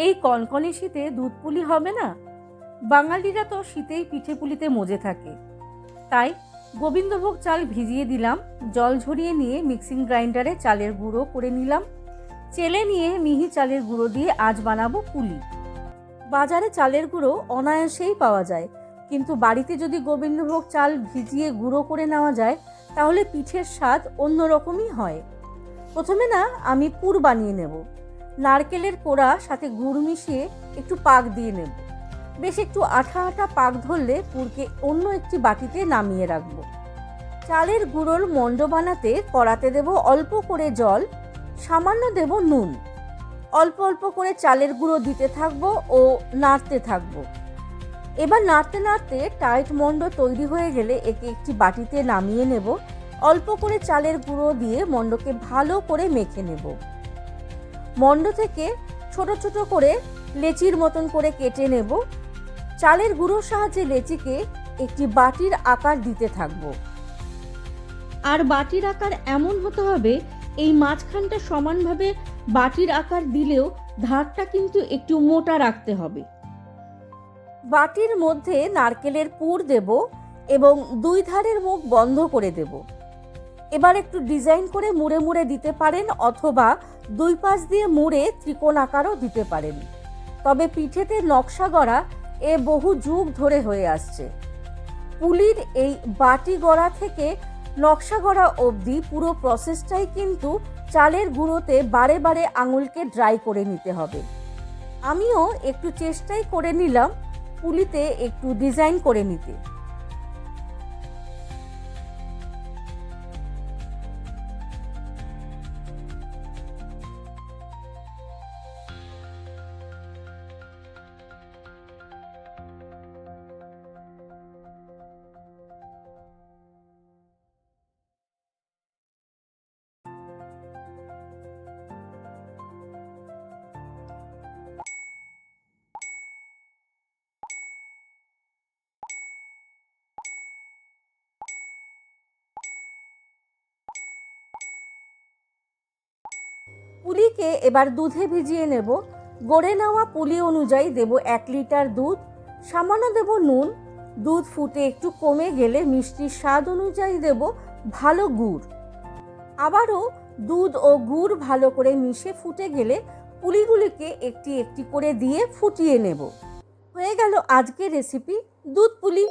এই কনকনে শীতে দুধ পুলি হবে না? বাঙালিরা তো শীতেই পিঠে পুলিতে মজে থাকে। তাই গোবিন্দভোগ চাল ভিজিয়ে দিলাম, জল ঝরিয়ে নিয়ে মিক্সিং গ্রাইন্ডারে চালের গুঁড়ো করে নিলাম। চেলে নিয়ে মিহি চালের গুঁড়ো দিয়ে আজ বানাবো পুলি। বাজারে চালের গুঁড়ো অনায়াসেই পাওয়া যায়, কিন্তু বাড়িতে যদি গোবিন্দভোগ চাল ভিজিয়ে গুঁড়ো করে নেওয়া যায় তাহলে পিঠের স্বাদ অন্যরকমই হয়। প্রথমে আমি পুর বানিয়ে নেব। নারকেলের কোড়া সাথে গুড় মিশিয়ে একটু পাক দিয়ে নেব। বেশ একটু আঠা আঠা পাক ধরলে পুরকে অন্য একটি বাটিতে নামিয়ে রাখবো। চালের গুঁড়োর মণ্ড বানাতে কড়াতে দেব অল্প করে জল, সামান্য দেব নুন। অল্প অল্প করে চালের গুঁড়ো দিতে থাকবো ও নাড়তে থাকবো। এবার নাড়তে নাড়তে টাইট মণ্ড তৈরি হয়ে গেলে একে একটি বাটিতে নামিয়ে নেব। অল্প করে চালের গুঁড়ো দিয়ে মণ্ডকে ভালো করে মেখে নেব। মণ্ড থেকে ছোট ছোট করে লেচির মতন করে কেটে নেব। চালের গুঁড়োর সাহায্যে লেচিকে একটি বাটির আকার দিতে থাকব। আর বাটির আকার এমন হতে হবে, এই মাঝখানটা সমানভাবে বাটির আকার দিলেও ধারটা কিন্তু একটু মোটা রাখতে হবে। বাটির মধ্যে নারকেলের পুর দেব এবং দুই ধারের মুখ বন্ধ করে দেব। এবার একটু ডিজাইন করে মুড়ে মুড়ে দিতে পারেন, অথবা দুই পাশ দিয়ে মুড়ে ত্রিকোণ আকারও দিতে পারেন। তবে পিঠেতে নকশা গড়া বহু যুগ ধরে হয়ে আসছে। পুলির এই বাটি গড়া থেকে নকশা গড়া অবধি পুরো প্রসেসটাই কিন্তু চালের গুঁড়োতে বারে বারে আঙুলকে ড্রাই করে নিতে হবে। আমিও একটু চেষ্টাই করে নিলাম পুলিতে একটু ডিজাইন করে নিতে। পুলিকে এবার দুধে ভিজিয়ে নেব। গড়ে নেওয়া পুলি অনুযায়ী দেব 1 লিটার দুধ, সামান্য দেব নুন। দুধ ফুটে একটু কমে গেলে মিষ্টির স্বাদ অনুযায়ী দেব ভালো গুড়। আবারও দুধ ও গুড় ভালো করে মিশে ফুটে গেলে পুলিগুলিকে একটি একটি করে দিয়ে ফুটিয়ে নেব। হয়ে গেল আজকের রেসিপি দুধ পুলি।